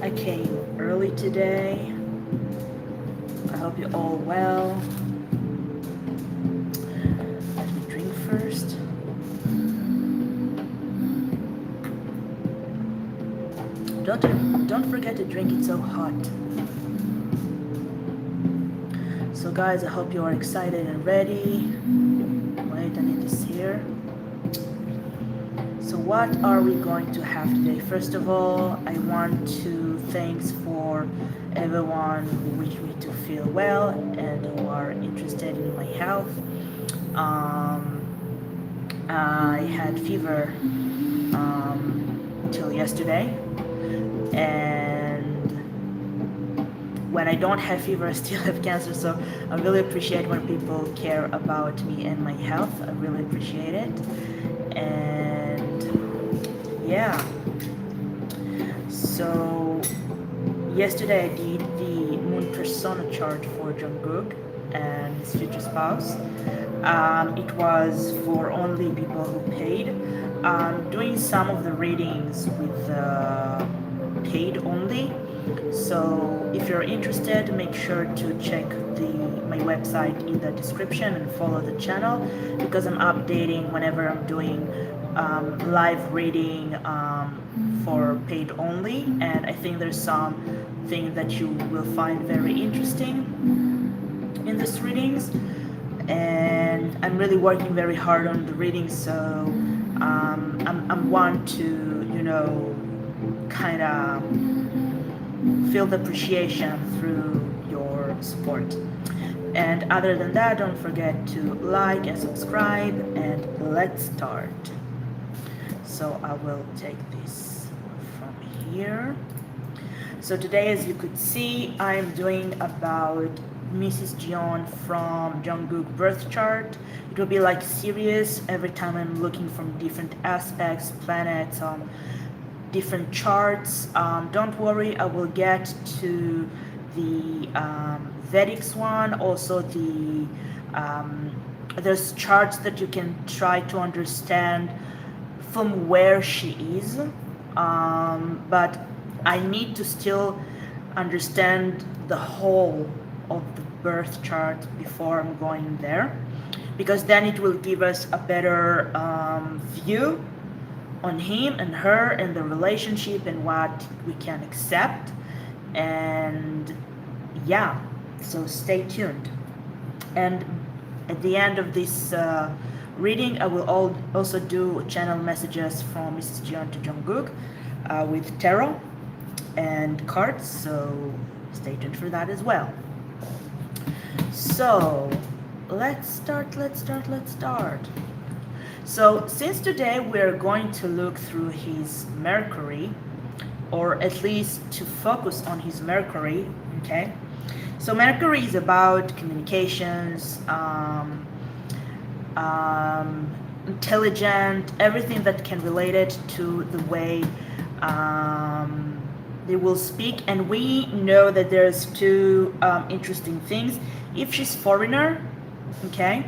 I came early today. I hope you're all well. Let me drink first. Don't forget to drink, it's so hot. So guys, I hope you are excited and ready. Wait, I need this here. So what are we going to have today? First of all, I want to thanks for everyone who wished me to feel well and who are interested in my health. I had fever till yesterday, and when I don't have fever, I still have cancer. So I really appreciate when people care about me and my health. I really appreciate it. And yeah, so yesterday I did the moon persona chart for Jungkook and his future spouse. It was for only people who paid. Doing some of the readings with paid only. So if you're interested, make sure to check my website in the description and follow the channel, because I'm updating whenever I'm doing live reading for paid only, and I think there's something that you will find very interesting in these readings. And I'm really working very hard on the readings, so I'm want to, you know, kind of feel the appreciation through your support. And other than that, don't forget to like and subscribe, and let's start. So I will take this from here. So today, as you could see, I'm doing about Mrs. Jeon from Jungkook birth chart. It will be like series every time I'm looking from different aspects, planets, different charts. Don't worry, I will get to the Vedic one, also the there's charts that you can try to understand from where she is, but I need to still understand the whole of the birth chart before I'm going there, because then it will give us a better view on him and her and the relationship and what we can accept. And yeah, so stay tuned. And at the end of this reading, I will also do channel messages from Mrs. Jeon to Jungkook with tarot and cards, so stay tuned for that as well. So let's start. So since today we're going to look through his Mercury, or at least to focus on his Mercury, okay? So Mercury is about communications, intelligent, everything that can relate it to the way they will speak. And we know that there's two interesting things. If she's foreigner, okay,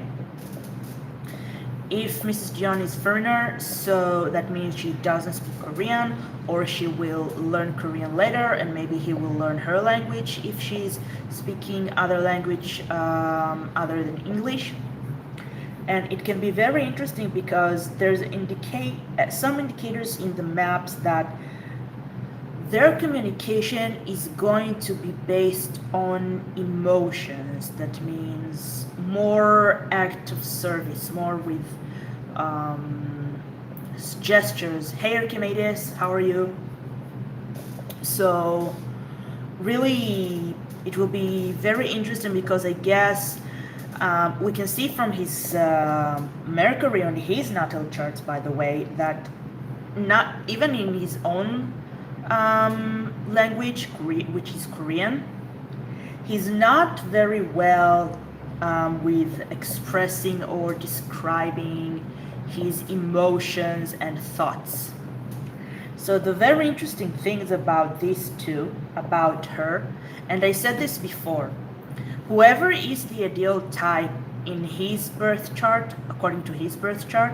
if Mrs. Jeon is foreigner, so that means she doesn't speak Korean, or she will learn Korean later, and maybe he will learn her language if she's speaking other language other than English. And it can be very interesting because there's some indicators in the maps that their communication is going to be based on emotions. That means more act of service, more with gestures. Hey Archimedes, how are you? So really it will be very interesting, because I guess we can see from his Mercury on his natal charts, by the way, that not even in his own language, which is Korean, he's not very well with expressing or describing his emotions and thoughts. So the very interesting things about these two, about her, and I said this before, whoever is the ideal type in his birth chart, according to his birth chart,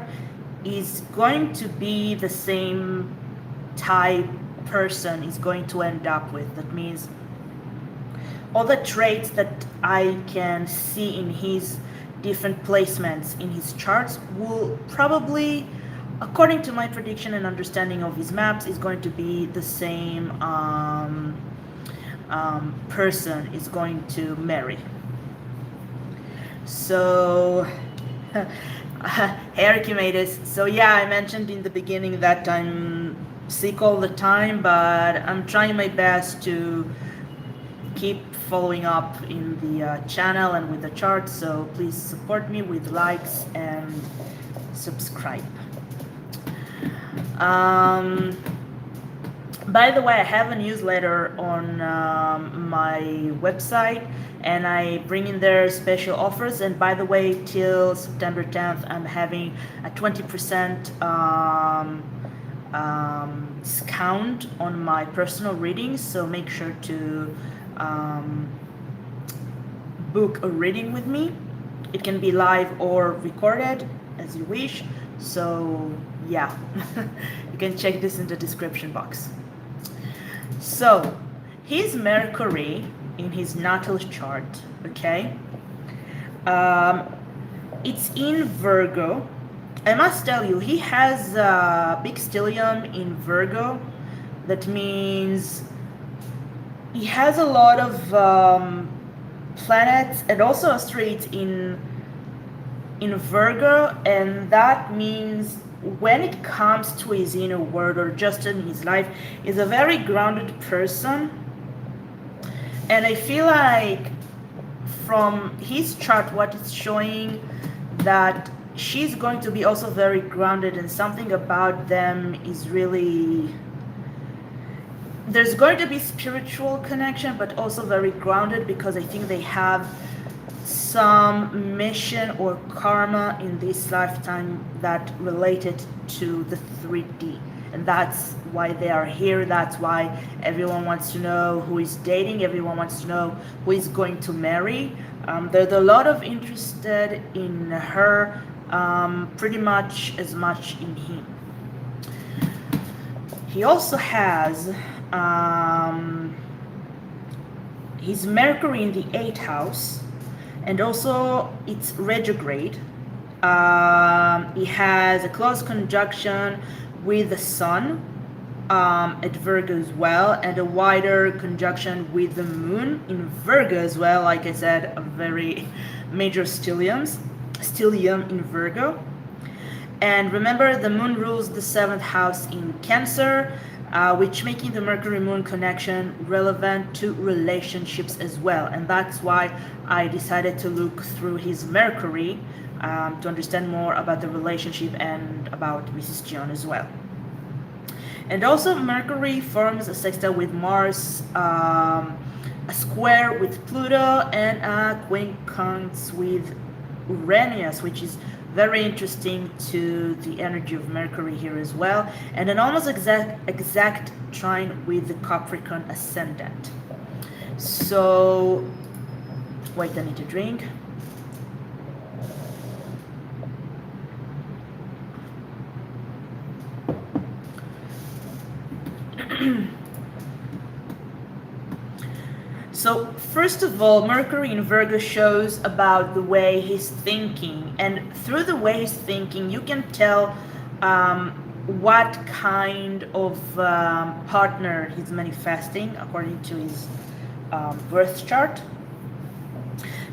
is going to be the same type person is going to end up with. That means all the traits that I can see in his different placements in his charts will probably, according to my prediction and understanding of his maps, is going to be the same person is going to marry. So hey Archimedes, so yeah, I mentioned in the beginning that I'm sick all the time, but I'm trying my best to keep following up in the channel and with the charts, so please support me with likes and subscribe. By the way, I have a newsletter on my website, and I bring in there special offers. And by the way, till September 10th, I'm having a 20% discount on my personal readings. So make sure to book a reading with me. It can be live or recorded as you wish. So yeah, you can check this in the description box. So his Mercury in his natal chart, okay, it's in Virgo. I must tell you, he has a big stellium in Virgo. That means he has a lot of planets and also asteroids in Virgo, and that means when it comes to his inner world or just in his life, he's a very grounded person. And I feel like from his chart, what it's showing, that she's going to be also very grounded, and something about them is really, there's going to be spiritual connection, but also very grounded, because I think they have some mission or karma in this lifetime that related to the 3D, and that's why they are here. That's why everyone wants to know who is dating, everyone wants to know who is going to marry. There's a lot of interested in her, pretty much as much in him. He also has his Mercury in the 8th house, and also it's retrograde. He has a close conjunction with the Sun at Virgo as well, and a wider conjunction with the Moon in Virgo as well. Like I said, a very major stellium in Virgo. And remember, the Moon rules the 7th house in Cancer, which making the Mercury-Moon connection relevant to relationships as well. And that's why I decided to look through his Mercury to understand more about the relationship and about Mrs. Jeon as well. And also Mercury forms a sextile with Mars, a square with Pluto, and a quincunx with Uranus, which is very interesting to the energy of Mercury here as well, and an almost exact trine with the Capricorn ascendant. So, wait, I need to drink. So first of all, Mercury in Virgo shows about the way he's thinking, and through the way he's thinking, you can tell what kind of partner he's manifesting according to his birth chart,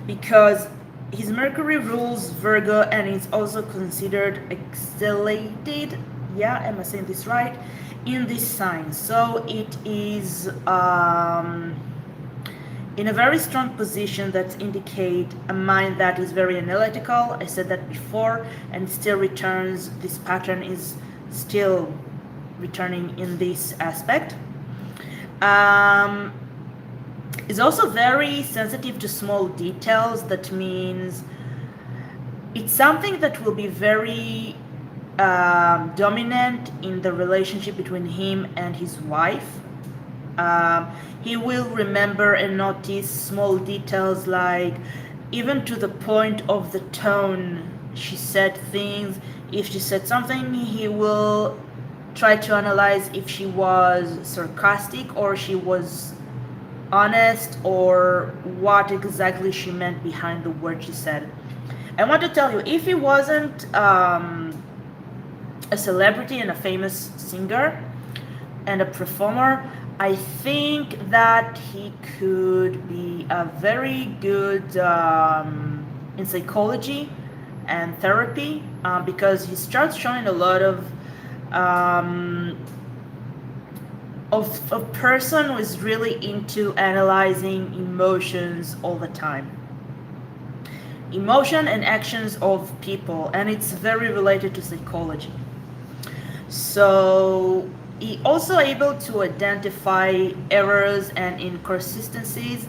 because his Mercury rules Virgo and is also considered exalted, yeah, am I saying this right, in this sign. So it is in a very strong position that indicate a mind that is very analytical. I said that before, and still returns, this pattern is still returning in this aspect. Is also very sensitive to small details. That means it's something that will be very dominant in the relationship between him and his wife. He will remember and notice small details, like even to the point of the tone she said things. If she said something, he will try to analyze if she was sarcastic or she was honest, or what exactly she meant behind the word she said. I want to tell you, if he wasn't a celebrity and a famous singer and a performer, I think that he could be a very good in psychology and therapy, because he starts showing a lot um, of a person who is really into analyzing emotions all the time, emotion and actions of people, and it's very related to psychology. So he also able to identify errors and inconsistencies,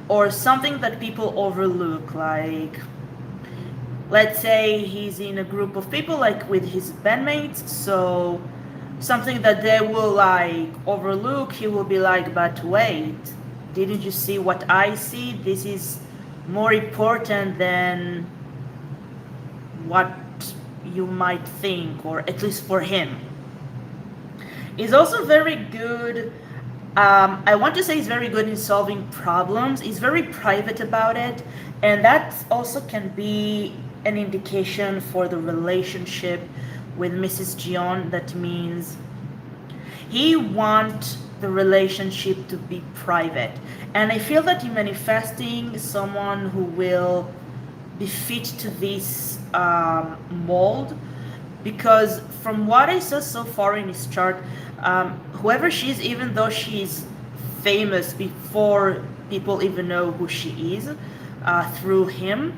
or something that people overlook, like let's say he's in a group of people like with his bandmates, so something that they will like overlook, he will be like, but wait, didn't you see what I see? This is more important than what you might think, or at least for him. He's also very good, I want to say he's very good in solving problems. He's very private about it, and that also can be an indication for the relationship with Mrs. Jeon. That means he wants the relationship to be private, and I feel that in manifesting someone who will be fit to this mold, because from what I saw so far in his chart, whoever she is, even though she's famous before people even know who she is, through him,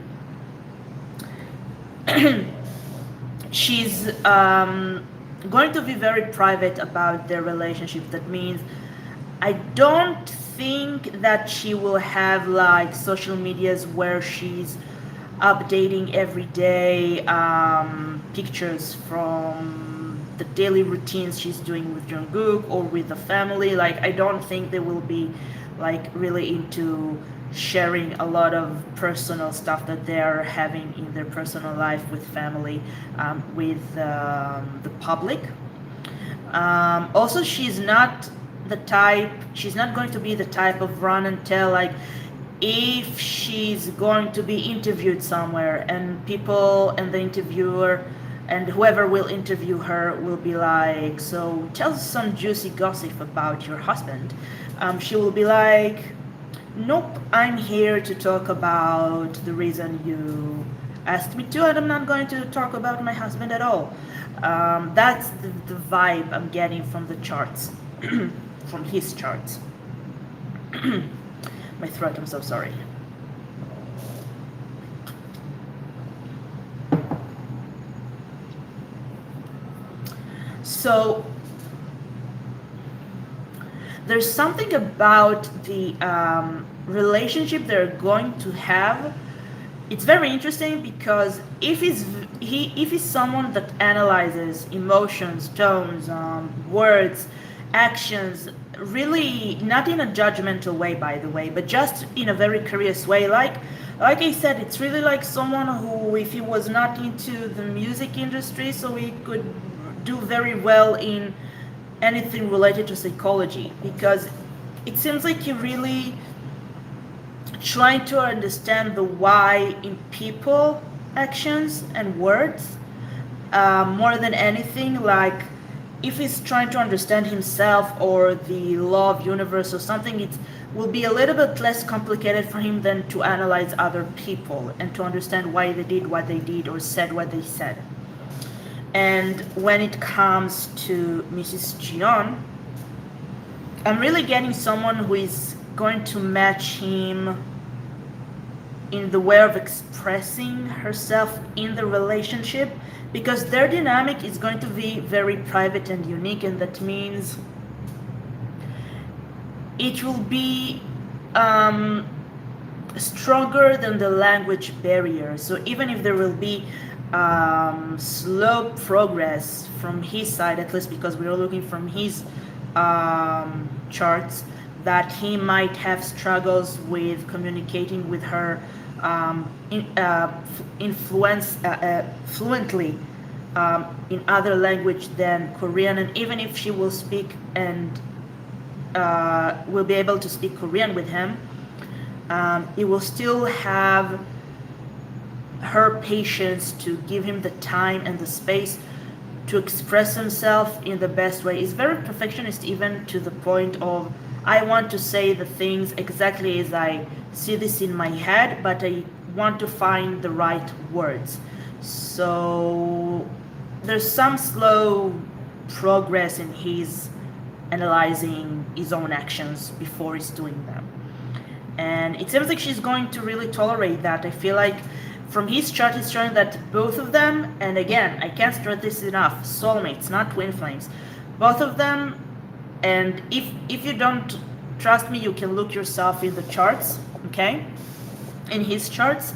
she's going to be very private about their relationship. That means I don't think that she will have like social medias where she's updating every day pictures from the daily routines she's doing with Jungkook or with the family. Like, I don't think they will be like really into sharing a lot of personal stuff that they're having in their personal life with family, with the public. Also, she's not going to be the type of run and tell, like if she's going to be interviewed somewhere and people and the interviewer and whoever will interview her will be like, so tell us some juicy gossip about your husband. She will be like, nope, I'm here to talk about the reason you asked me to, and I'm not going to talk about my husband at all. That's the vibe I'm getting from the charts, from his charts. My throat, I'm so sorry. So there's something about the relationship they're going to have. It's very interesting because if he's someone that analyzes emotions, tones, words, actions, really not in a judgmental way, by the way, but just in a very curious way. Like I said, it's really like someone who, if he was not into the music industry, so he could do very well in anything related to psychology, because it seems like he really trying to understand the why in people, actions, and words, more than anything. Like, if he's trying to understand himself or the law of universe or something, it will be a little bit less complicated for him than to analyze other people and to understand why they did what they did or said what they said. And when it comes to Mrs. Jeon, I'm really getting someone who is going to match him in the way of expressing herself in the relationship, because their dynamic is going to be very private and unique, and that means it will be stronger than the language barrier. So even if there will be slow progress from his side, at least because we are looking from his charts, that he might have struggles with communicating with her fluently, in other language than Korean, and even if she will speak and will be able to speak Korean with him, it will still have her patience to give him the time and the space to express himself in the best way. He's very perfectionist, even to the point of, I want to say the things exactly as I see this in my head, but I want to find the right words. So there's some slow progress in his analyzing his own actions before he's doing them. And it seems like she's going to really tolerate that. I feel like from his chart, it's showing that both of them, and again, I can't stress this enough, soulmates, not twin flames, both of them. And if you don't trust me, you can look yourself in the charts, okay? In his charts,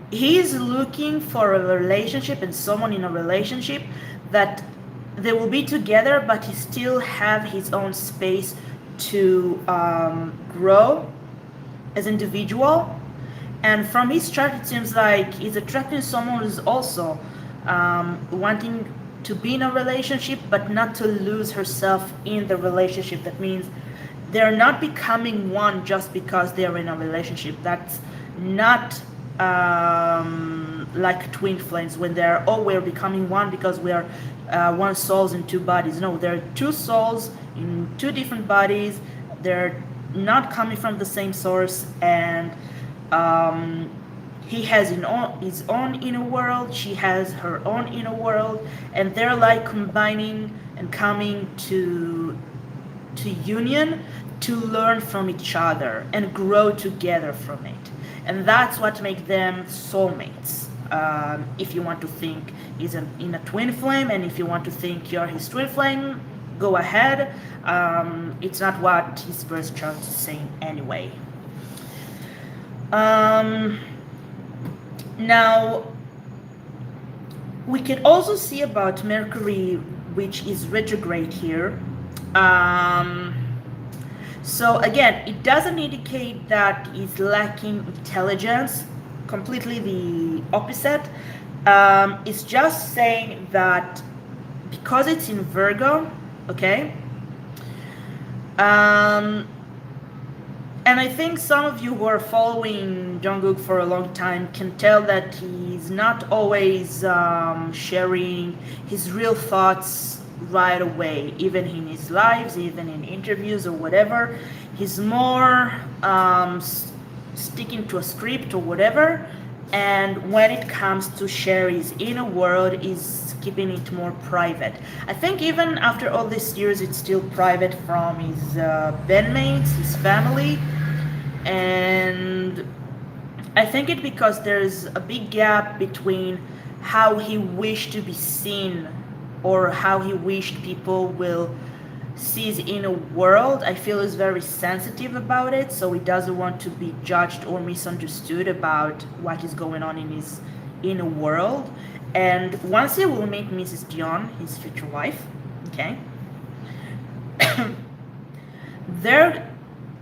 he's looking for a relationship and someone in a relationship that they will be together, but he still have his own space to grow as individual. And from his chart, it seems like he's attracting someone who's also wanting to be in a relationship, but not to lose herself in the relationship. That means they're not becoming one just because they're in a relationship. That's not like twin flames when they're, oh, we're becoming one because we are one souls in two bodies. No, they're two souls in two different bodies. They're not coming from the same source, and he has his own inner world, she has her own inner world, and they're like combining and coming to union to learn from each other and grow together from it. And that's what makes them soulmates. If you want to think he's in a twin flame, and if you want to think you're his twin flame, go ahead. It's not what his birth chart is saying anyway. Now, we can also see about Mercury, which is retrograde here. So again, it doesn't indicate that he's lacking intelligence, completely the opposite. It's just saying that because it's in Virgo, okay? And I think some of you who are following Jungkook for a long time can tell that he's not always sharing his real thoughts right away, even in his lives, even in interviews or whatever. He's more sticking to a script or whatever. And when it comes to share his inner world, he's keeping it more private. I think even after all these years, it's still private from his bandmates, his family. And I think it's because there's a big gap between how he wished to be seen or how he wished people will see his inner world. I feel he's very sensitive about it, so he doesn't want to be judged or misunderstood about what is going on in his inner world. And once he will meet Mrs. Jeon, his future wife, okay,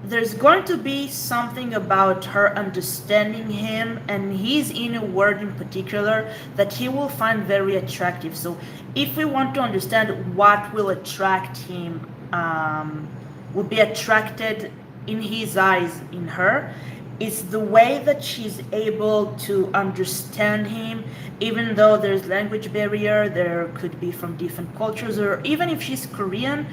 there's going to be something about her understanding him and his inner world in particular that he will find very attractive. So if we want to understand what will attract him, will be attracted in his eyes in her, it's the way that she's able to understand him, even though there's language barrier, there could be from different cultures, or even if she's Korean,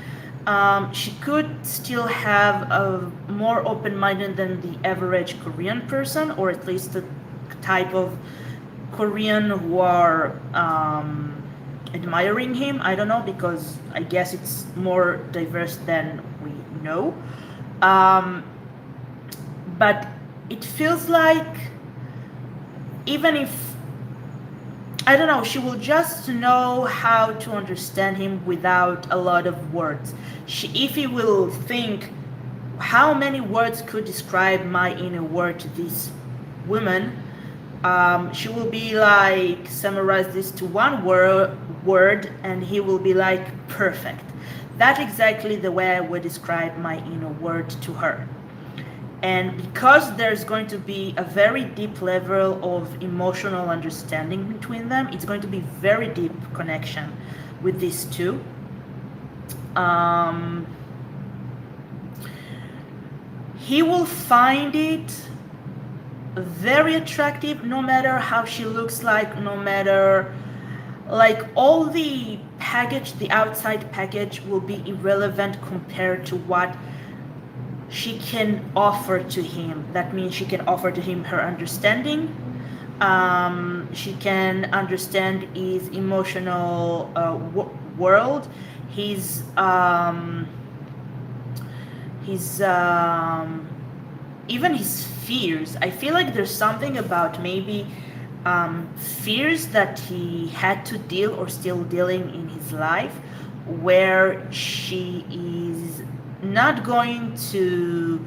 she could still have a more open-minded than the average Korean person, or at least the type of Korean who are admiring him. I don't know, because I guess it's more diverse than we know. But it feels like even if, I don't know, she will just know how to understand him without a lot of words. If he will think, how many words could describe my inner world to this woman, she will be like, summarize this to one word, and he will be like, perfect. That's exactly the way I would describe my inner world to her. And because there's going to be a very deep level of emotional understanding between them, it's going to be very deep connection with these two. He will find it very attractive no matter how she looks like, no matter, like, all the package, the outside package will be irrelevant compared to what she can offer to him. That means she can offer to him her understanding. She can understand his emotional world, his even his fears. I feel like there's something about maybe fears that he had to deal or still dealing in his life, where she is not going to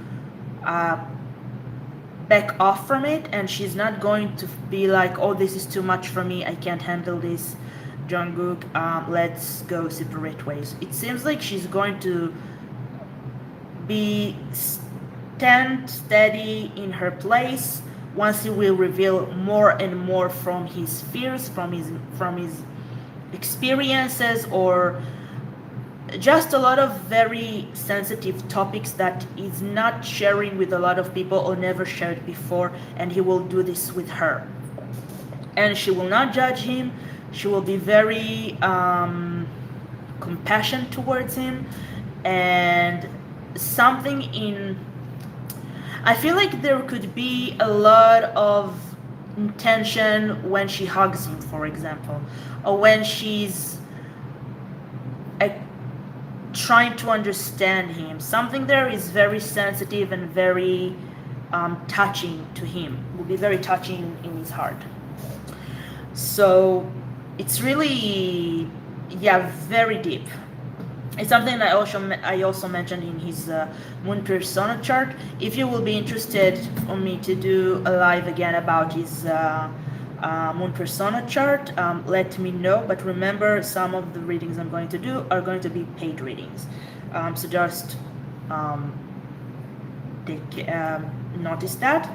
back off from it, and she's not going to be like, oh, this is too much for me, I can't handle this, Jungkook, let's go separate ways. It seems like she's going to be stand steady in her place once he will reveal more and more from his fears, from his experiences, or just a lot of very sensitive topics that he's not sharing with a lot of people or never shared before, and he will do this with her. And she will not judge him. She will be very compassionate towards him, and something in, I feel like there could be a lot of intention when she hugs him, for example, or when she's trying to understand him. Something there is very sensitive and very touching to him, will be very touching in his heart. So it's really, yeah, very deep. It's something I also mentioned in his moon persona chart. If you will be interested for me to do a live again about his moon persona chart, let me know. But remember, some of the readings I'm going to do are going to be paid readings, so just notice that.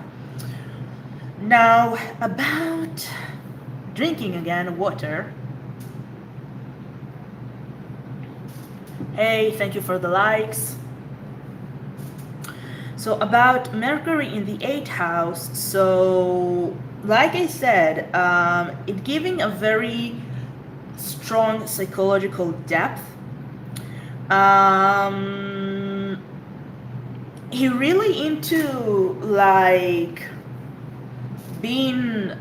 Now, about drinking again water. Hey, thank you for the likes. So about Mercury in the 8th house, so like I said, it giving a very strong psychological depth. He really into like being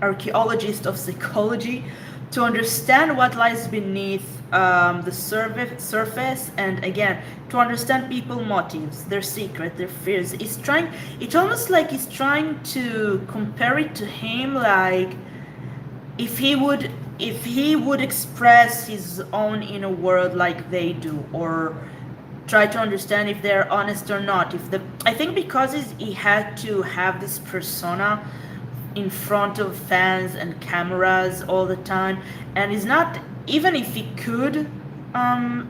archaeologist of psychology to understand what lies beneath the surface, and again to understand people's motives, their secret, their fears. It's almost like he's trying to compare it to him, like if he would express his own inner world like they do, or try to understand if they're honest or not. I think because he had to have this persona in front of fans and cameras all the time, and he's not, even if he could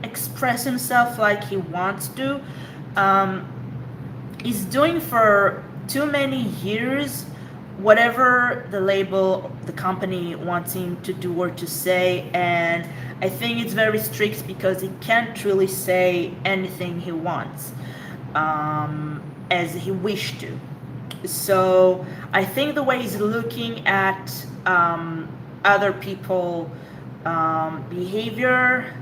express himself like he wants to, he's doing for too many years whatever the label, the company wants him to do or to say, and I think it's very strict because he can't really say anything he wants as he wished to. So I think the way he's looking at other people behavior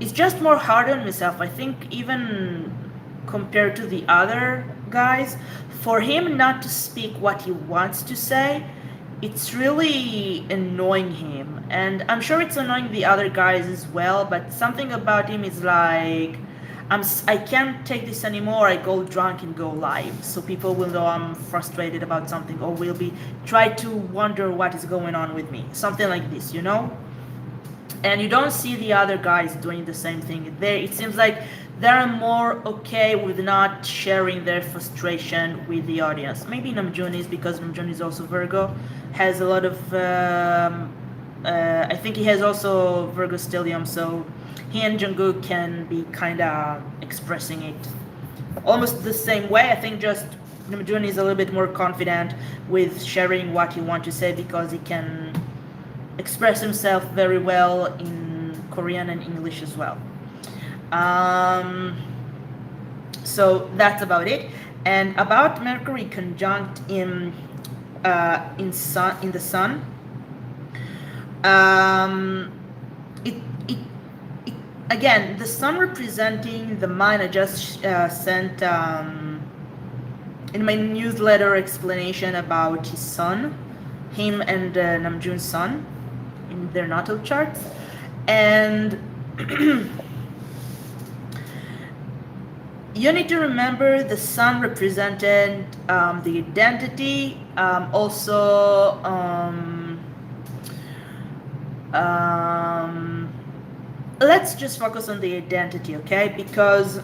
is just more hard on himself. I think even compared to the other guys, for him not to speak what he wants to say, it's really annoying him, and I'm sure it's annoying the other guys as well, but something about him is like, I can't take this anymore, I go drunk and go live, so people will know I'm frustrated about something, or will be try to wonder what is going on with me, something like this, you know? And you don't see the other guys doing the same thing. It seems like they're more okay with not sharing their frustration with the audience. Maybe Namjoon is, because Namjoon is also Virgo, has a lot of I think he has also Virgo stellium, so he and Jungkook can be kind of expressing it almost the same way. I think just Namjoon is a little bit more confident with sharing what he wants to say because he can express himself very well in Korean and English as well. So that's about it. And about Mercury conjunct in the sun, it, it, it again, the sun representing the mind. I just sent in my newsletter explanation about his son, him and Namjoon's son in their natal charts, and you need to remember the sun represented the identity, also let's just focus on the identity, okay? Because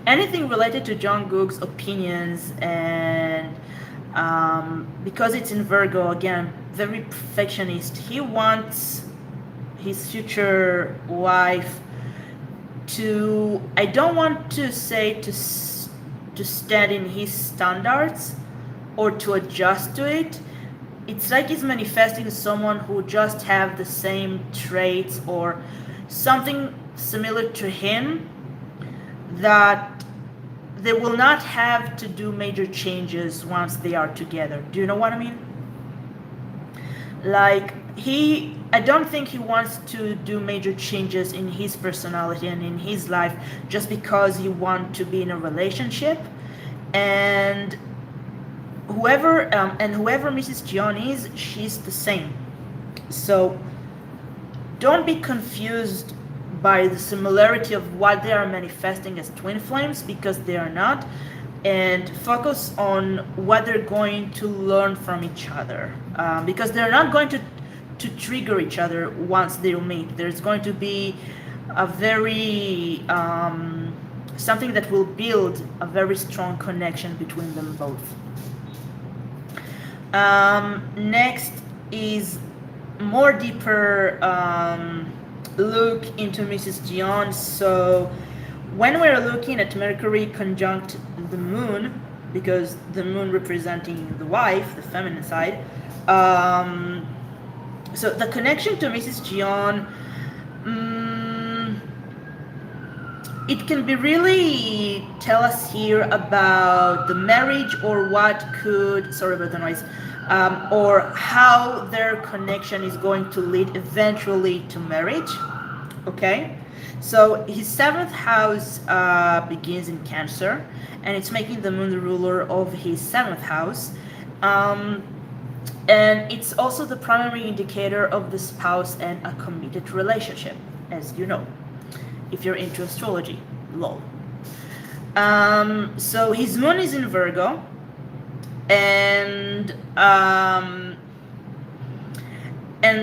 anything related to Jungkook's opinions, and because it's in Virgo, again, very perfectionist, he wants his future wife to, I don't want to say to stand in his standards or to adjust to it. It's like he's manifesting someone who just have the same traits or something similar to him, that they will not have to do major changes once they are together. Do you know what I mean? Like, I don't think he wants to do major changes in his personality and in his life just because he wants to be in a relationship. And whoever Mrs. Jeon is, she's the same. So don't be confused by the similarity of what they are manifesting as twin flames, because they are not, and focus on what they're going to learn from each other, because they're not going to trigger each other once they meet. There's going to be a very something that will build a very strong connection between them both. Next is more deeper look into Mrs. Jeon. So when we're looking at Mercury conjunct the moon, because the moon representing the wife, the feminine side, so the connection to Mrs. Jeon, it can be really tell us here about the marriage, or what could, sorry about the noise, or how their connection is going to lead eventually to marriage. Okay, so his 7th house begins in Cancer, and it's making the moon the ruler of his 7th house, and it's also the primary indicator of the spouse and a committed relationship, as you know, if you're into astrology, lol. So his moon is in Virgo, and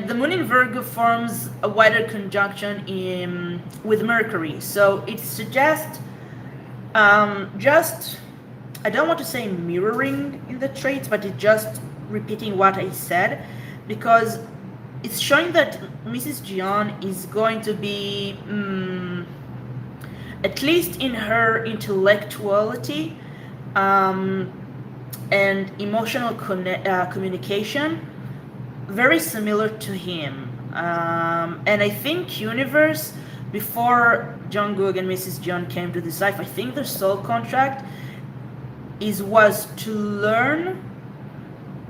the moon in Virgo forms a wider conjunction with Mercury. So it suggests just, I don't want to say mirroring in the traits, but it just repeating what I said, because it's showing that Mrs. Jeon is going to be, at least in her intellectuality and emotional communication, very similar to him. And I think universe, before Jungkook and Mrs. Jeon came to this life, I think their soul contract was to learn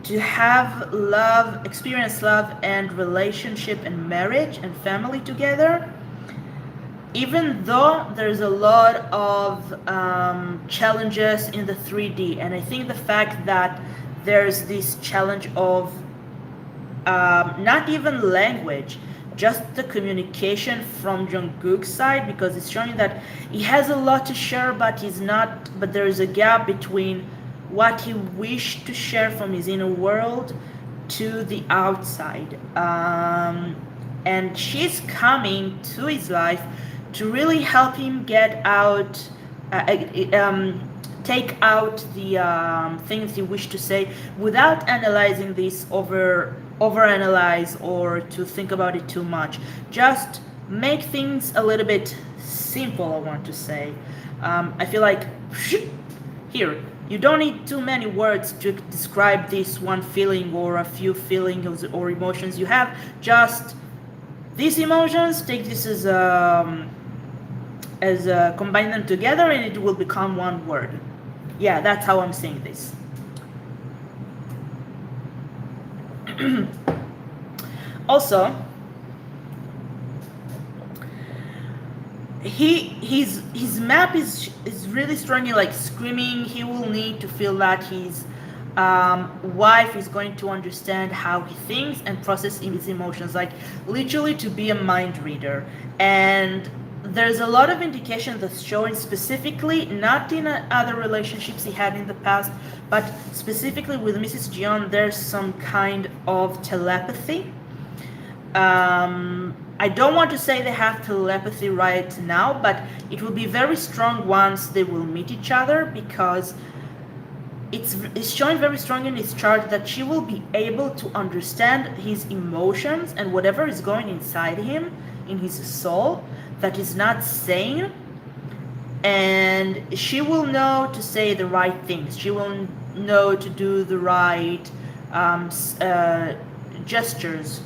to have love, experience love and relationship and marriage and family together, even though there's a lot of challenges in the 3D. And I think the fact that there's this challenge of not even language, just the communication from Jungkook's side, because it's showing that he has a lot to share, but there is a gap between what he wished to share from his inner world to the outside. And she's coming to his life to really help him get out, take out the things he wished to say without analyzing this, overanalyze, or to think about it too much. Just make things a little bit simple, I want to say. I feel like Here, you don't need too many words to describe this one feeling or a few feelings or emotions you have. Just these emotions, take this as combine them together and it will become one word. Yeah, that's how I'm saying this. Also, his map is really strongly like screaming. He will need to feel that his wife is going to understand how he thinks and process his emotions, like literally to be a mind reader. And there's a lot of indication that's showing specifically, not in other relationships he had in the past, but specifically with Mrs. Jeon, there's some kind of telepathy. I don't want to say they have telepathy right now, but it will be very strong once they will meet each other, because it's showing very strong in his chart that she will be able to understand his emotions and whatever is going inside him, in his soul, that is not sane, and she will know to say the right things. She will know to do the right gestures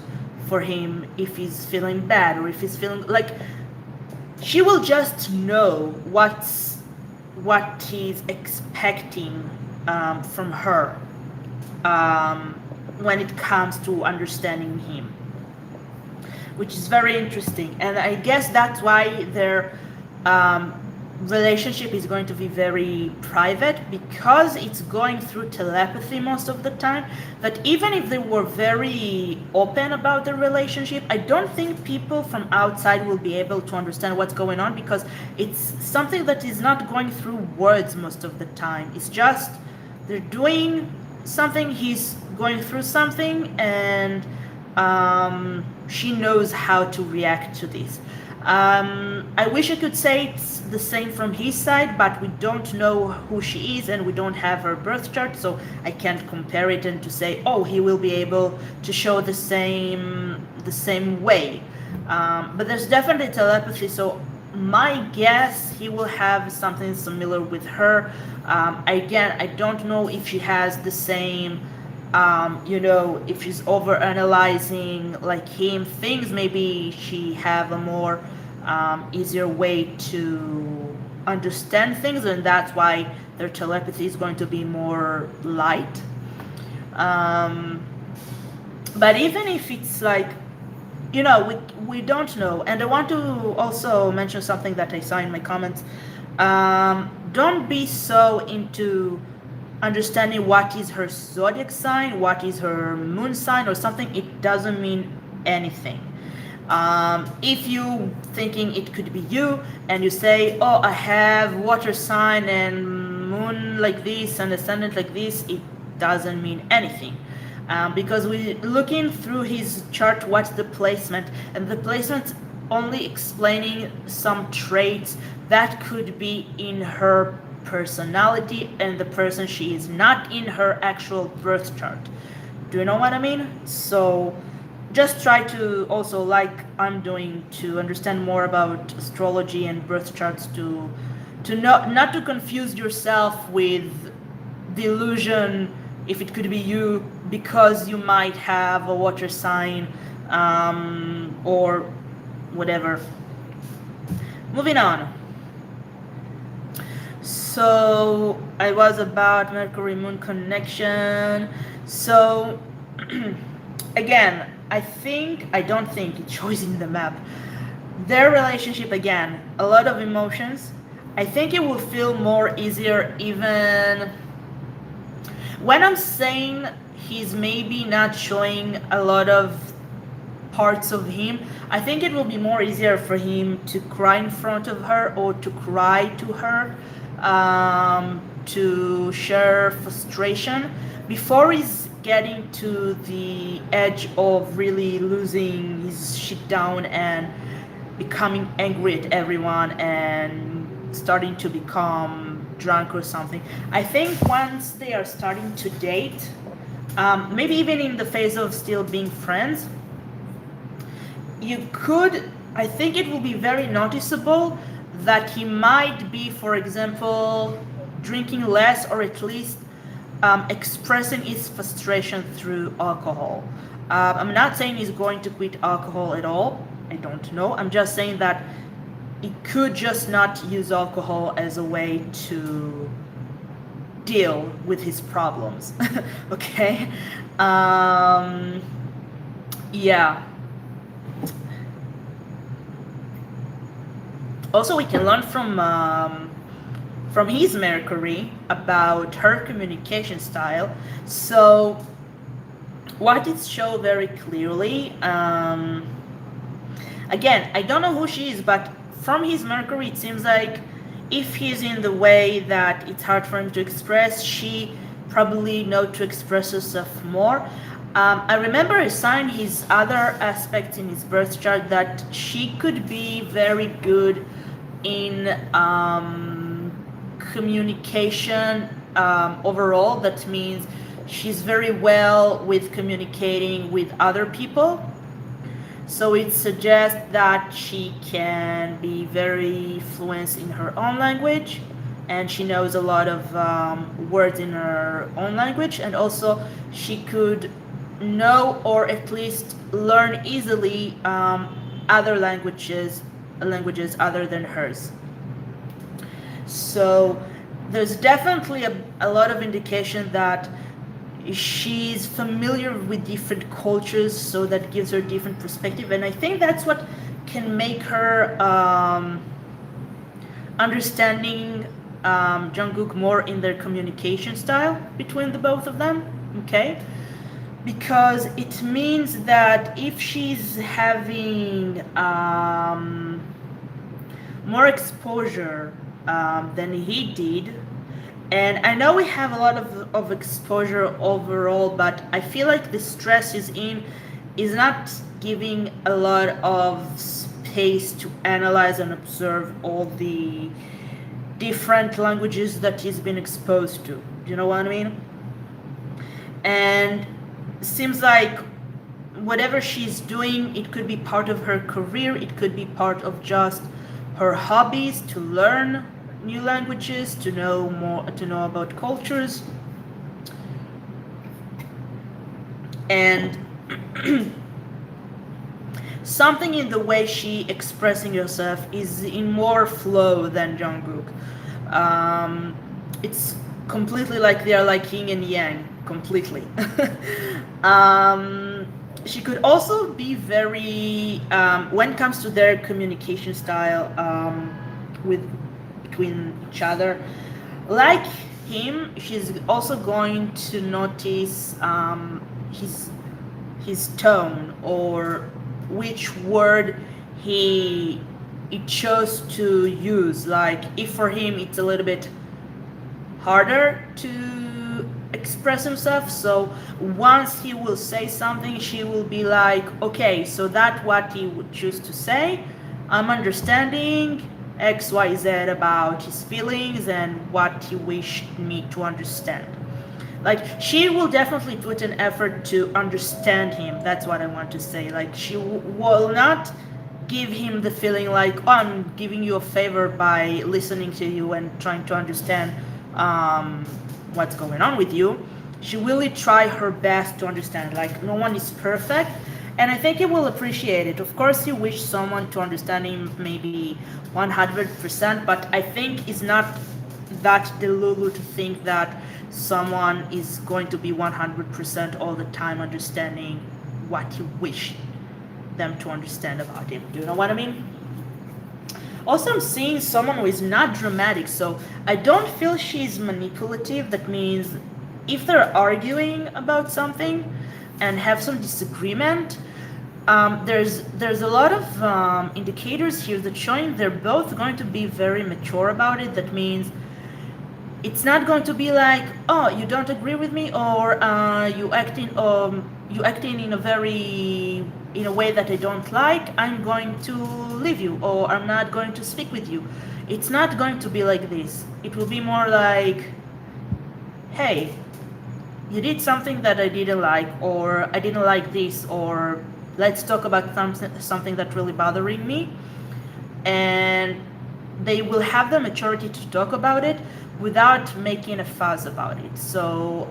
for him if he's feeling bad or if he's feeling like, she will just know what he's expecting from her when it comes to understanding him, which is very interesting. And I guess that's why their relationship is going to be very private, because it's going through telepathy most of the time. That even if they were very open about their relationship, I don't think people from outside will be able to understand what's going on, because it's something that is not going through words most of the time. It's just they're doing something, he's going through something, and she knows how to react to this. I wish I could say it's the same from his side, but we don't know who she is and we don't have her birth chart, so I can't compare it and to say, oh, he will be able to show the same way. But there's definitely telepathy, so my guess he will have something similar with her. Again, I don't know if she has the same if she's over analyzing like him things. Maybe she have a more easier way to understand things, and that's why their telepathy is going to be more light. But even if it's like, we don't know. And I want to also mention something that I saw in my comments. Don't be so into understanding what is her zodiac sign, what is her moon sign or something. It doesn't mean anything. If you thinking it could be you and you say, oh, I have water sign and moon like this and ascendant like this, it doesn't mean anything. Because we're looking through his chart, what's the placement, and the placement only explaining some traits that could be in her personality and the person she is, not in her actual birth chart. Do you know what I mean? So just try to also, like I'm doing, to understand more about astrology and birth charts, to not to confuse yourself with delusion if it could be you, because you might have a water sign or whatever. Moving on. So I was about Mercury Moon connection. So again, I don't think it shows in the map. Their relationship, again, a lot of emotions. I think it will feel more easier even when I'm saying he's maybe not showing a lot of parts of him. I think it will be more easier for him to cry in front of her or to cry to her, to share frustration before he's getting to the edge of really losing his shit down and becoming angry at everyone and starting to become drunk or something. I think once they are starting to date, maybe even in the phase of still being friends, I think it will be very noticeable that he might be, for example, drinking less, or at least expressing his frustration through alcohol. I'm not saying he's going to quit alcohol at all. I don't know. I'm just saying that he could just not use alcohol as a way to deal with his problems. Okay? Yeah. Also, we can learn from his Mercury about her communication style. So, what it shows very clearly, again, I don't know who she is, but from his Mercury, it seems like if he's in the way that it's hard for him to express, she probably knows to express herself more. I remember assigning his other aspects in his birth chart that she could be very good in communication overall. That means she's very well with communicating with other people. So it suggests that she can be very fluent in her own language, and she knows a lot of words in her own language, and also she could know or at least learn easily other languages other than hers. So there's definitely a lot of indication that she's familiar with different cultures, so that gives her different perspective, and I think that's what can make her understanding Jungkook more in their communication style between the both of them. Okay, because it means that if she's having more exposure than he did, and I know we have a lot of exposure overall, but I feel like the stress is not giving a lot of space to analyze and observe all the different languages that he's been exposed to. Do you know what I mean? And seems like whatever she's doing, it could be part of her career, it could be part of just her hobbies, to learn new languages, to know about cultures. And something in the way she expressing herself is in more flow than Jungkook. It's completely like they are like yin and yang, completely. She could also be very, when it comes to their communication style between each other, like him, she's also going to notice his tone, or which word he chose to use. Like if for him it's a little bit harder to express himself, so once he will say something, she will be like, okay, so that's what he would choose to say. I'm understanding XYZ about his feelings and what he wished me to understand. Like, she will definitely put an effort to understand him. That's what I want to say. Like, she will not give him the feeling like, oh, I'm giving you a favor by listening to you and trying to understand what's going on with you. She really try her best to understand. Like, no one is perfect, and I think he will appreciate it. Of course, he wish someone to understand him maybe 100%, but I think it's not that delulu to think that someone is going to be 100% all the time understanding what you wish them to understand about him. Do you know what I mean? Also, I'm seeing someone who is not dramatic, so I don't feel she's manipulative. That means if they're arguing about something and have some disagreement, there's a lot of indicators here that showing they're both going to be very mature about it. That means it's not going to be like, oh, you don't agree with me, or you acting in a way that I don't like, I'm going to leave you, or I'm not going to speak with you. It's not going to be like this. It will be more like, hey, you did something that I didn't like, or I didn't like this, or let's talk about something that really bothering me. And they will have the maturity to talk about it without making a fuss about it. So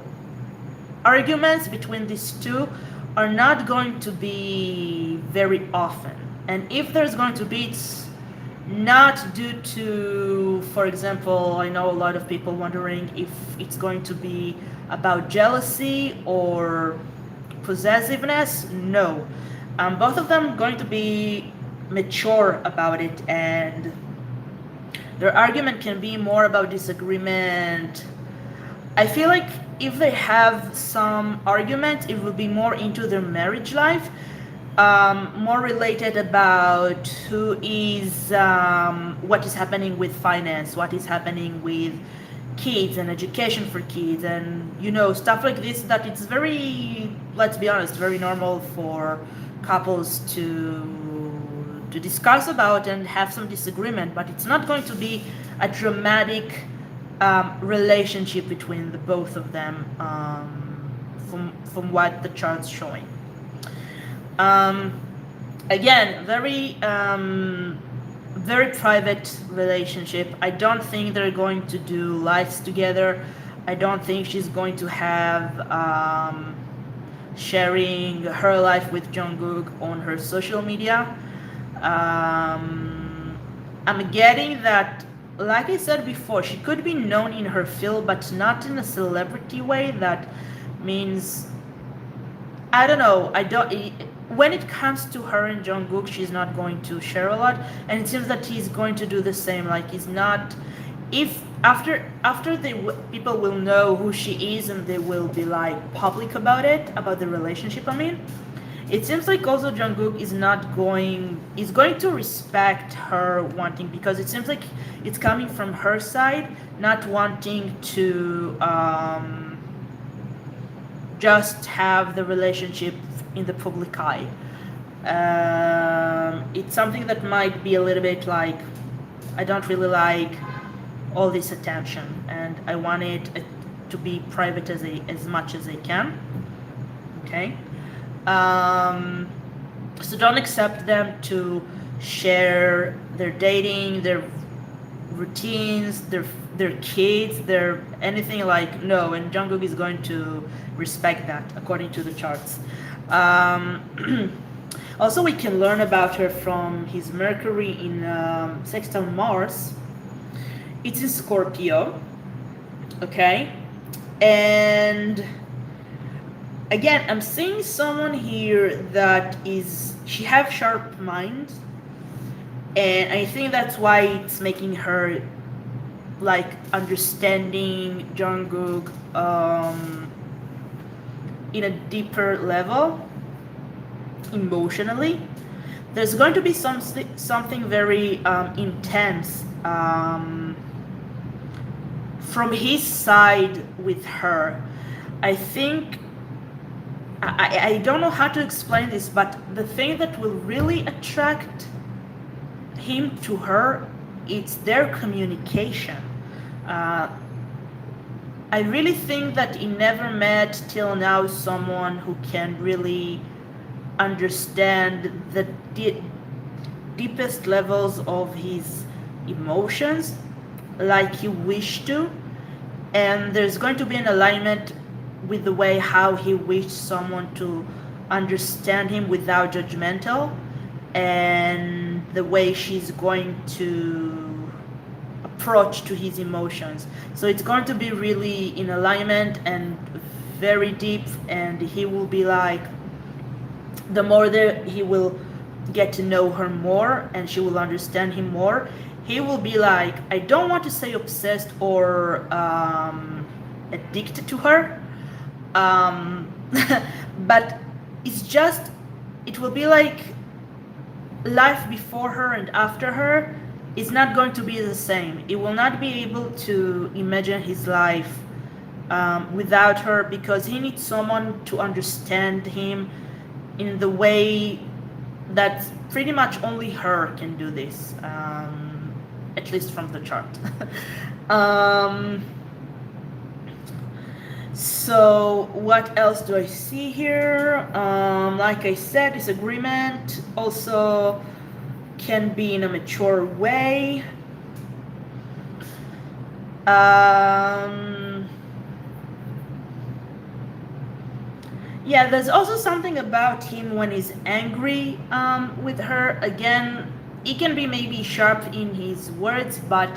arguments between these two are not going to be very often. And if there's going to be, it's not due to, for example, I know a lot of people wondering if it's going to be about jealousy or possessiveness. No. Both of them going to be mature about it, and their argument can be more about disagreement. I feel like if they have some argument, it will be more into their marriage life, more related about what is happening with finance, what is happening with kids and education for kids, and stuff like this, that it's very, let's be honest, very normal for couples to discuss about and have some disagreement, but it's not going to be a dramatic relationship between the both of them, from what the chart's showing. Again, very private relationship. I don't think they're going to do lives together. I don't think she's going to have sharing her life with Jungkook on her social media. I'm getting that, like I said before, she could be known in her field, but not in a celebrity way. That means, I don't know, when it comes to her and Jungkook, she's not going to share a lot, and it seems that he's going to do the same. Like, he's not, if after people will know who she is and they will be like public about it, about the relationship, I mean, it seems like also Jungkook is going to respect her wanting, because it seems like it's coming from her side, not wanting to just have the relationship in the public eye. It's something that might be a little bit like, I don't really like all this attention, and I want it to be private as much as I can. Okay. So don't accept them to share their dating, their routines, their kids, their anything, like, no. And Jungkook is going to respect that according to the charts. Also, we can learn about her from his Mercury in sextile Mars. It's in Scorpio, okay? And again, I'm seeing someone here that she have sharp mind, and I think that's why it's making her like understanding Jungkook in a deeper level emotionally. There's going to be something very intense from his side with her. I think, I don't know how to explain this, but the thing that will really attract him to her, it's their communication. I really think that he never met till now someone who can really understand the deepest levels of his emotions like he wished to, and there's going to be an alignment with the way how he wished someone to understand him without judgmental, and the way she's going to approach to his emotions. So it's going to be really in alignment and very deep, and he will be like, the more that he will get to know her more and she will understand him more, he will be like, I don't want to say obsessed or addicted to her, but it will be like life before her and after her is not going to be the same. He will not be able to imagine his life without her, because he needs someone to understand him in the way that pretty much only her can do this, at least from the chart. So what else do I see here? Like I said, disagreement also can be in a mature way. Um, yeah, there's also something about him when he's angry with her. Again, he can be maybe sharp in his words, but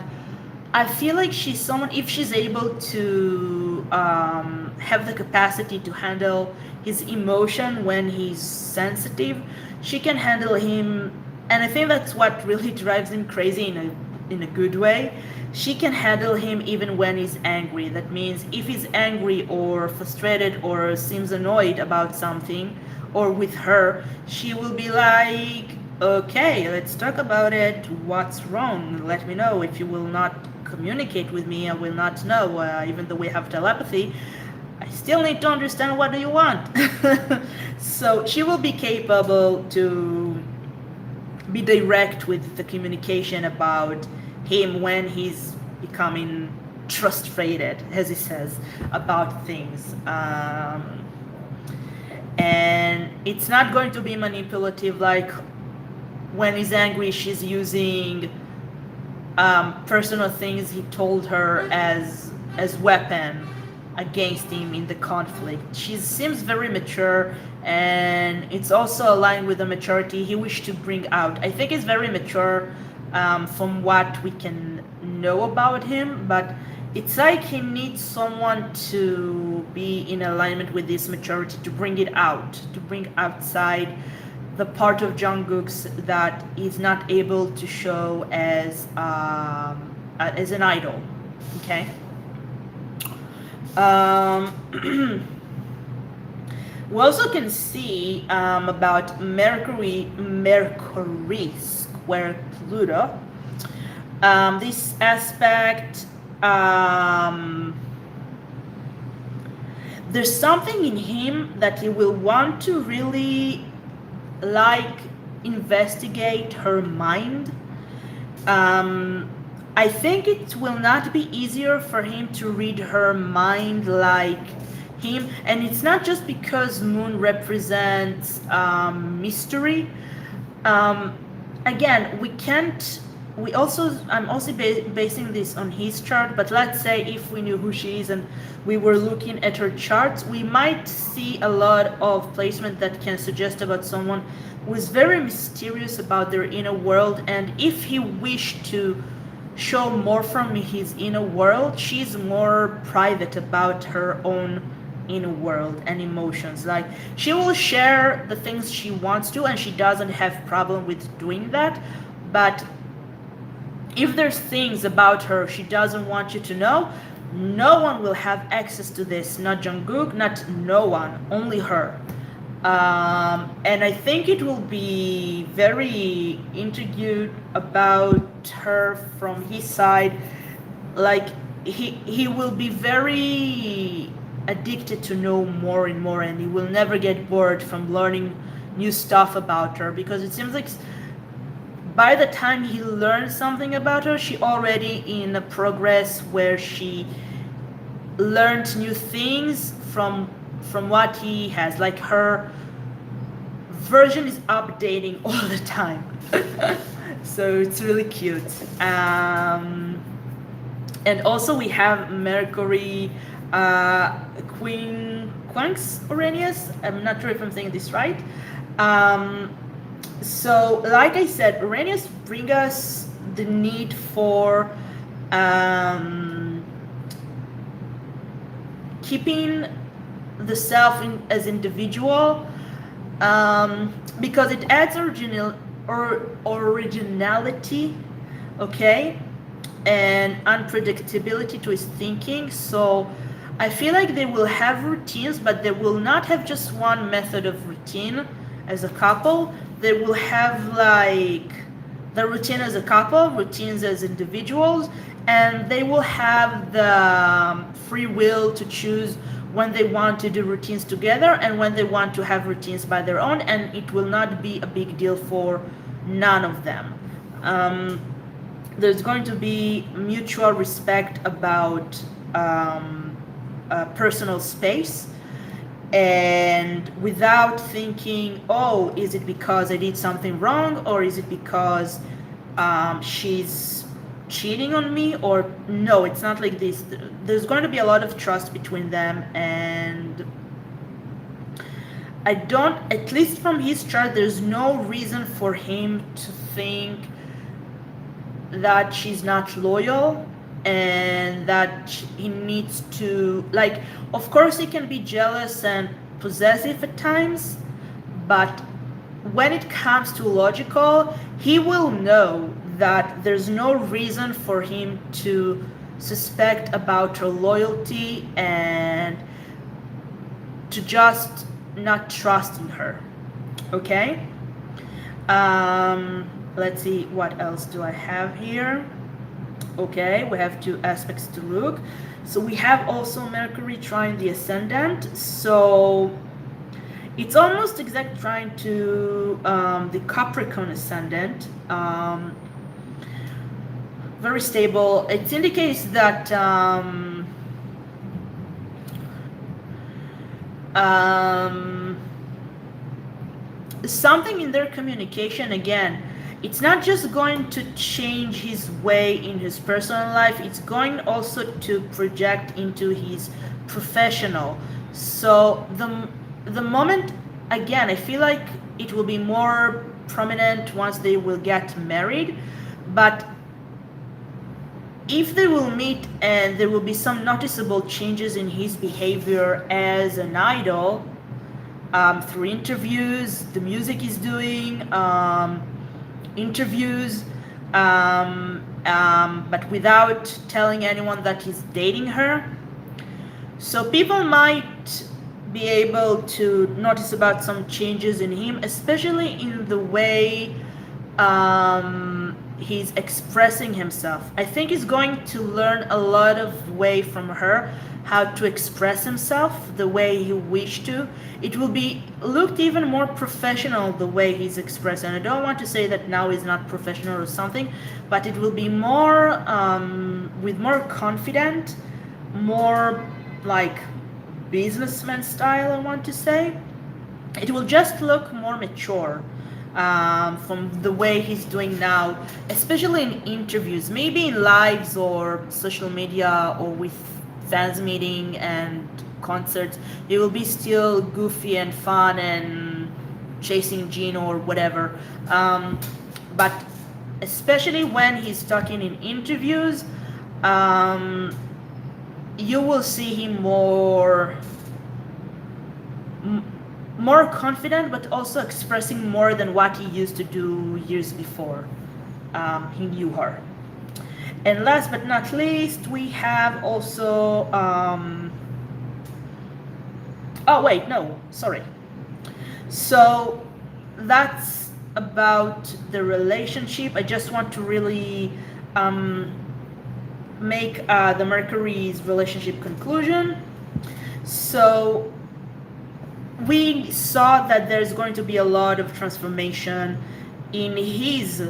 I feel like she's someone, if she's able to have the capacity to handle his emotion when he's sensitive, she can handle him. And I think that's what really drives him crazy in a good way. She can handle him even when he's angry. That means if he's angry or frustrated or seems annoyed about something or with her, she will be like, okay, let's talk about it. What's wrong? Let me know. If you will not communicate with me, I will not know. Even though we have telepathy, I still need to understand what do you want. So she will be capable to be direct with the communication about him when he's becoming frustrated, as he says, about things. And it's not going to be manipulative, like when he's angry, she's using personal things he told her as weapon against him in the conflict. She seems very mature, and it's also aligned with the maturity he wished to bring out. I think he's very mature from what we can know about him, but it's like he needs someone to be in alignment with this maturity, to bring it out, to bring outside the part of Jungkook's that is not able to show as an idol. Okay. We also can see about Mercury square Pluto. This aspect, there's something in him that he will want to really investigate her mind. I think it will not be easier for him to read her mind like him, and it's not just because Moon represents mystery. Again, we can't. I'm also basing this on his chart, but let's say if we knew who she is and we were looking at her charts, we might see a lot of placement that can suggest about someone who is very mysterious about their inner world, and if he wished to show more from his inner world, she's more private about her own inner world and emotions. Like, she will share the things she wants to, and she doesn't have problem with doing that, but if there's things about her she doesn't want you to know, no one will have access to this. Not Jungkook, not no one, only her. And I think it will be very intrigued about her from his side. Like, he will be very addicted to know more and more, and he will never get bored from learning new stuff about her, because it seems like by the time he learns something about her, she already in a progress where she learned new things from what he has. Like, her version is updating all the time. So it's really cute. And also we have Mercury, Quinquenx Uranus. I'm not sure if I'm saying this right. So, like I said, Uranus brings us the need for keeping the self as individual, because it adds originality, okay, and unpredictability to his thinking. So I feel like they will have routines, but they will not have just one method of routine as a couple. They will have like the routine as a couple, routines as individuals, and they will have the free will to choose when they want to do routines together and when they want to have routines by their own, and it will not be a big deal for none of them. There's going to be mutual respect about personal space, and without thinking, oh, is it because I did something wrong, or is it because she's cheating on me, or no, it's not like this. There's going to be a lot of trust between them, and I don't, at least from his chart, there's no reason for him to think that she's not loyal and that he needs to, like, of course he can be jealous and possessive at times, but when it comes to logical, he will know that there's no reason for him to suspect about her loyalty and to just not trust in her. Okay? Let's see, what else do I have here? Okay, we have two aspects to look. So we have also Mercury trine the ascendant. So it's almost exact trine to the Capricorn ascendant. Very stable. It indicates that something in their communication, again, it's not just going to change his way in his personal life, it's going also to project into his professional. So the moment, again, I feel like it will be more prominent once they will get married, but if they will meet and there will be some noticeable changes in his behavior as an idol, through interviews, the music he's doing, interviews, but without telling anyone that he's dating her. So people might be able to notice about some changes in him, especially in the way he's expressing himself. I think he's going to learn a lot of way from her how to express himself the way he wished to. It will be looked even more professional the way he's expressing. I don't want to say that now he's not professional or something, but it will be more with more confident, more like businessman style, I want to say. It will just look more mature. From the way he's doing now, especially in interviews, maybe in lives or social media or with fans meeting and concerts, it will be still goofy and fun and chasing Jeon or whatever. But especially when he's talking in interviews, you will see him more confident, but also expressing more than what he used to do years before he knew her. And last but not least, we have also oh wait, no, sorry. So that's about the relationship. I just want to really make the Mercury's relationship conclusion. So we saw that there's going to be a lot of transformation in his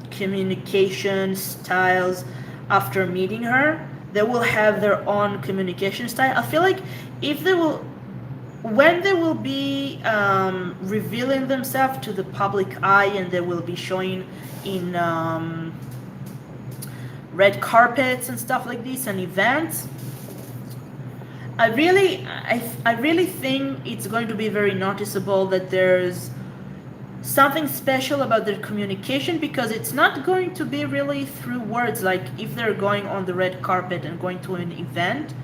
communication styles after meeting her. They will have their own communication style. I feel like when they will be revealing themselves to the public eye and they will be showing in red carpets and stuff like this and events, I really think it's going to be very noticeable that there's something special about their communication, because it's not going to be really through words. Like if they're going on the red carpet and going to an event,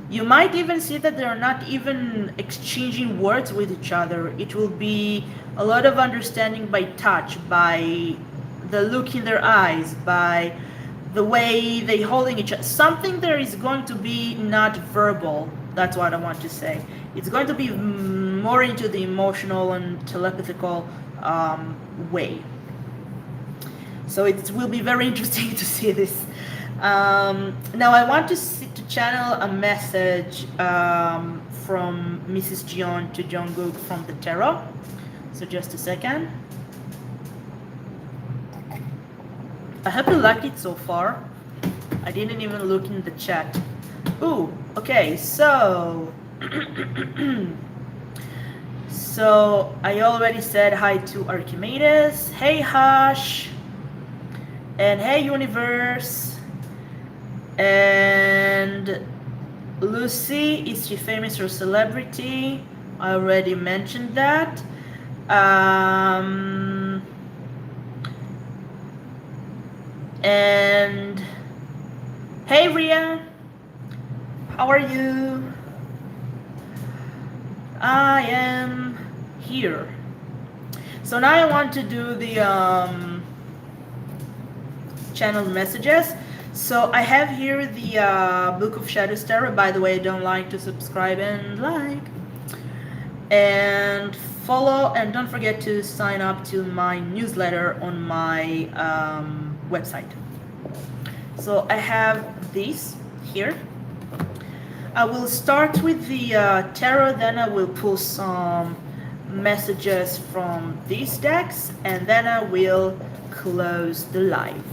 you might even see that they're not even exchanging words with each other. It will be a lot of understanding by touch, by the look in their eyes, by the way they holding each other. Something there is going to be not verbal. That's what I want to say. It's going to be more into the emotional and telepathical way. So it will be very interesting to see this. Now I want to channel a message from Mrs. Jeon to Jungkook from the tarot. So just a second. I hope you liked it so far. I didn't even look in the chat. Ooh, okay, so so I already said hi to Archimedes. Hey Hush. And hey, universe. And Lucy, is she famous or celebrity? I already mentioned that. And hey, Ria, how are you? I am here. So now I want to do the channel messages. So I have here the Book of Shadows Tarot. By the way, don't like to subscribe and like. And follow, and don't forget to sign up to my newsletter on my website. So I have these here. I will start with the tarot, then I will pull some messages from these decks, and then I will close the live.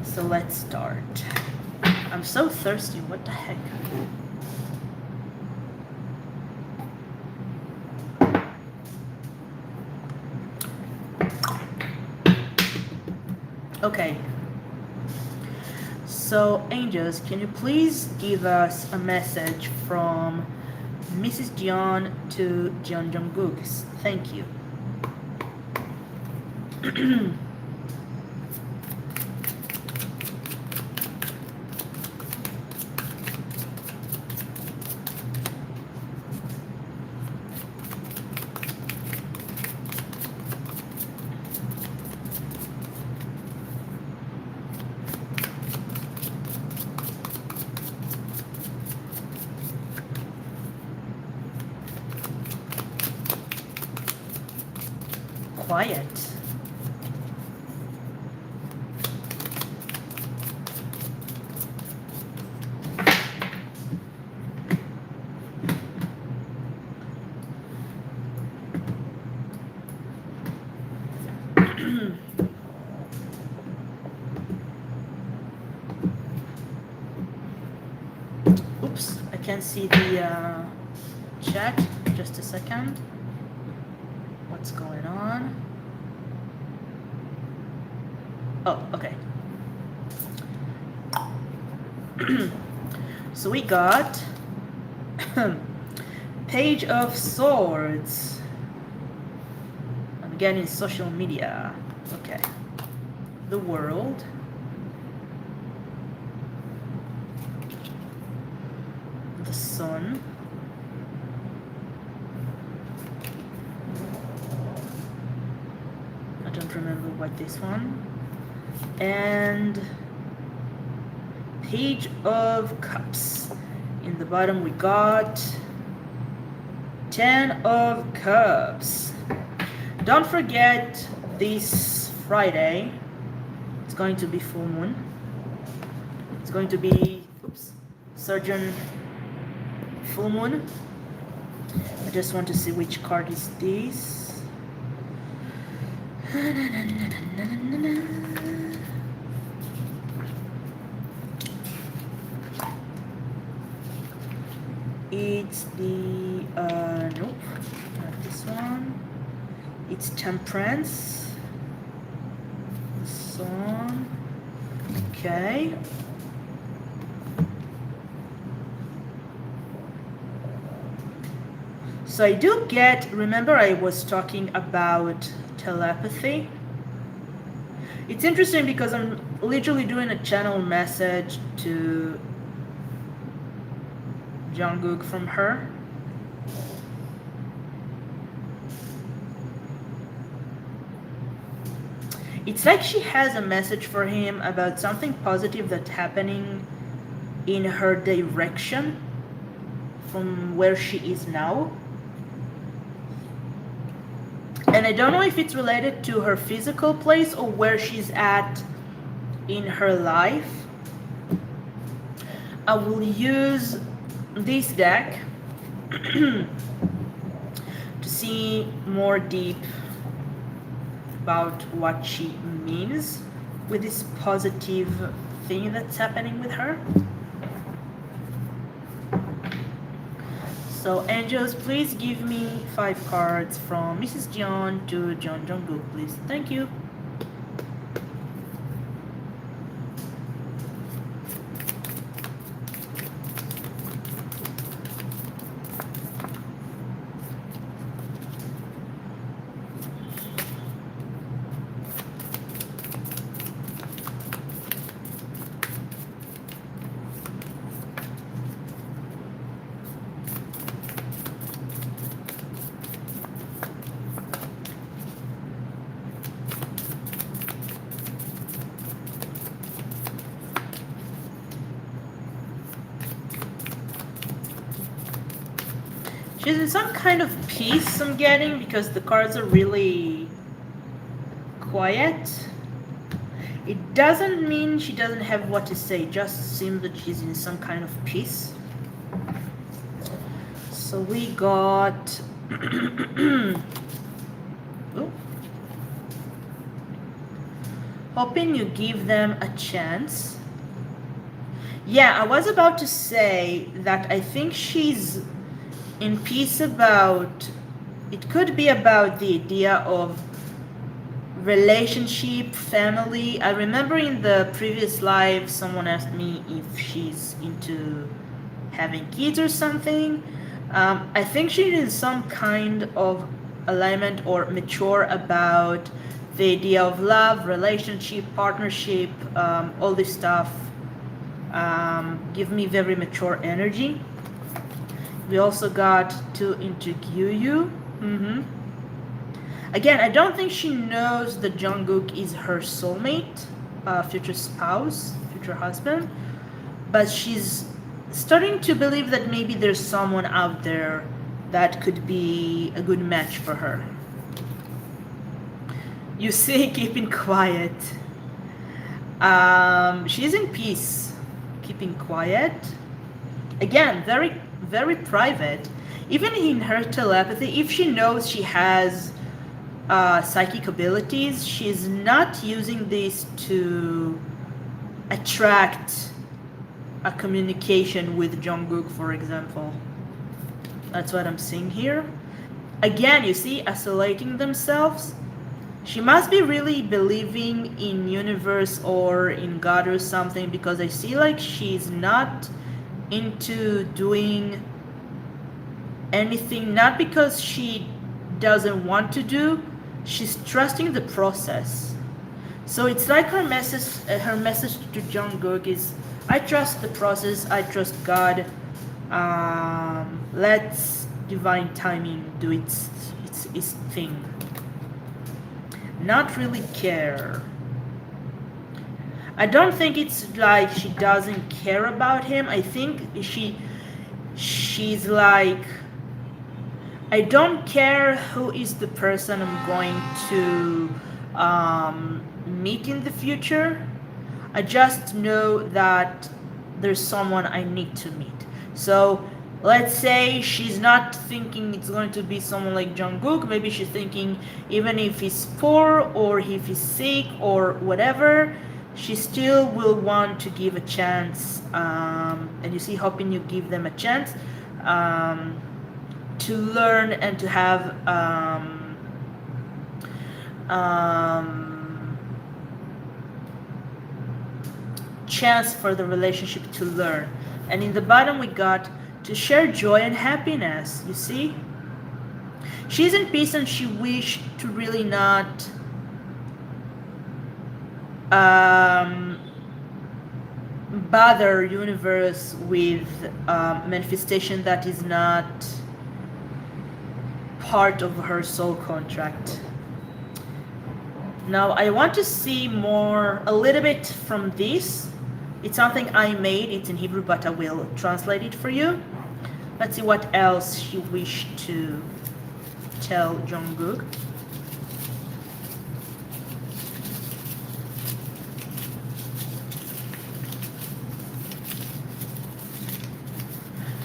So let's start. I'm so thirsty, what the heck? Okay. So angels, can you please give us a message from Mrs. Jeon to Jungkook? Thank you. Quiet. Oops, I can't see the chat. Just a second. What's going on? Oh, okay. So we got Page of Swords. I'm getting social media. Okay. The World. The Sun. I don't remember what this one. And Page of Cups. In the bottom we got 10 of Cups. Don't forget, this Friday it's going to be full moon. It's going to be Surgeon full moon. I just want to see which card is this. It's the nope, not this one. It's Temperance. This one. Okay. So I do get, remember I was talking about telepathy? It's interesting because I'm literally doing a channel message to Jungkook from her. It's like she has a message for him about something positive that's happening in her direction from where she is now. And I don't know if it's related to her physical place or where she's at in her life. I will use this deck to see more deep about what she means with this positive thing that's happening with her. So angels, please give me 5 cards from Mrs. Jeon to Jungkook, please. Thank you. She's in some kind of peace I'm getting because the cards are really quiet. It doesn't mean she doesn't have what to say, it just seems that she's in some kind of peace. So we got oh. Hoping you give them a chance. Yeah, I was about to say that I think she's in peace about, it could be about the idea of relationship, family. I remember in the previous live someone asked me if she's into having kids or something. I think she's in some kind of alignment or mature about the idea of love, relationship, partnership, all this stuff. Give me very mature energy. We also got to interview you. Again, I don't think she knows that Jungkook is her soulmate, future spouse, future husband, but she's starting to believe that maybe there's someone out there that could be a good match for her. You see, keeping quiet. She's in peace, keeping quiet. Again, very, very private. Even in her telepathy, if she knows she has psychic abilities, she's not using this to attract a communication with Jungkook, for example. That's what I'm seeing here. Again, you see, isolating themselves. She must be really believing in universe or in God or something, because I see like she's not into doing anything, not because she doesn't want to do, she's trusting the process. So it's like her message to Jungkook is, I trust the process, I trust God. Let's divine timing do its thing. Not really care. I don't think it's like she doesn't care about him. I think she's like, I don't care who is the person I'm going to meet in the future. I just know that there's someone I need to meet. So let's say she's not thinking it's going to be someone like Jungkook. Maybe she's thinking even if he's poor or if he's sick or whatever, she still will want to give a chance. And you see, hoping you give them a chance to learn and to have chance for the relationship to learn. And in the bottom we got to share joy and happiness. You see, she's in peace and she wished to really not bother universe with manifestation that is not part of her soul contract. Now I want to see more, a little bit from this. It's something I made, it's in Hebrew, but I will translate it for you. Let's see what else she wished to tell Jungkook.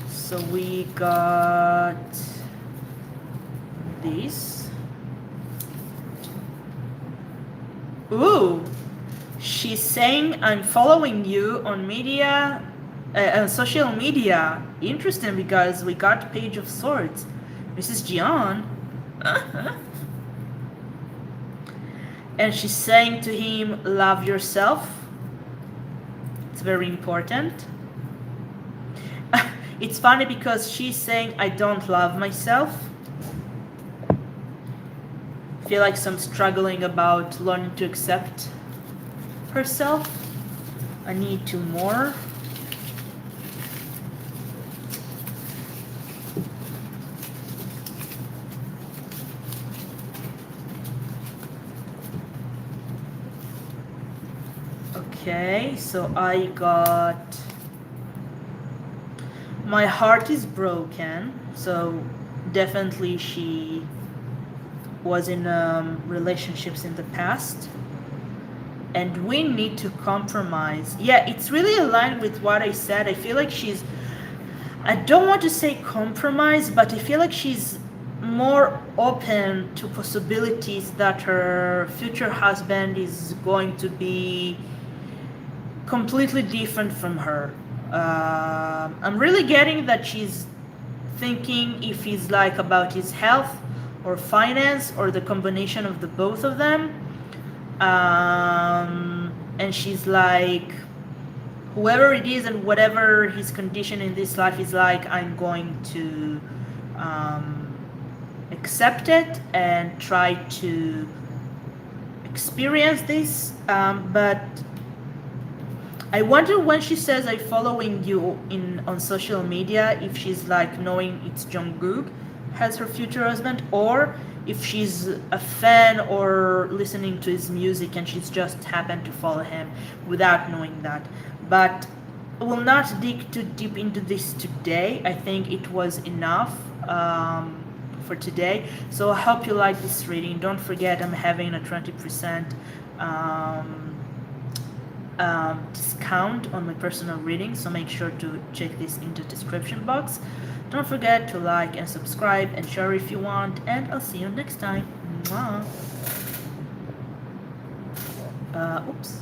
So we got this. Ooh, she's saying I'm following you on media, social media. Interesting, because we got Page of Swords. Mrs. Jeon. And she's saying to him, love yourself. It's very important. It's funny because she's saying I don't love myself. I feel like some struggling about learning to accept herself. I need to more. Okay, so I got my heart is broken. So definitely she was in relationships in the past, and we need to compromise. Yeah, it's really aligned with what I said. I feel like she's, I don't want to say compromise, but I feel like she's more open to possibilities that her future husband is going to be completely different from her. I'm really getting that she's thinking if he's like about his health or finance or the combination of the both of them. And she's like, whoever it is and whatever his condition in this life is like, I'm going to accept it and try to experience this. But I wonder when she says I'm following you in on social media, if she's like knowing it's Jungkook as her future husband, or if she's a fan or listening to his music and she's just happened to follow him without knowing that. But I will not dig too deep into this today. I think it was enough for today. So I hope you like this reading. Don't forget, I'm having a 20% discount on my personal reading, so make sure to check this in the description box. Don't forget to like and subscribe and share if you want, and I'll see you next time. Mwah. Oops.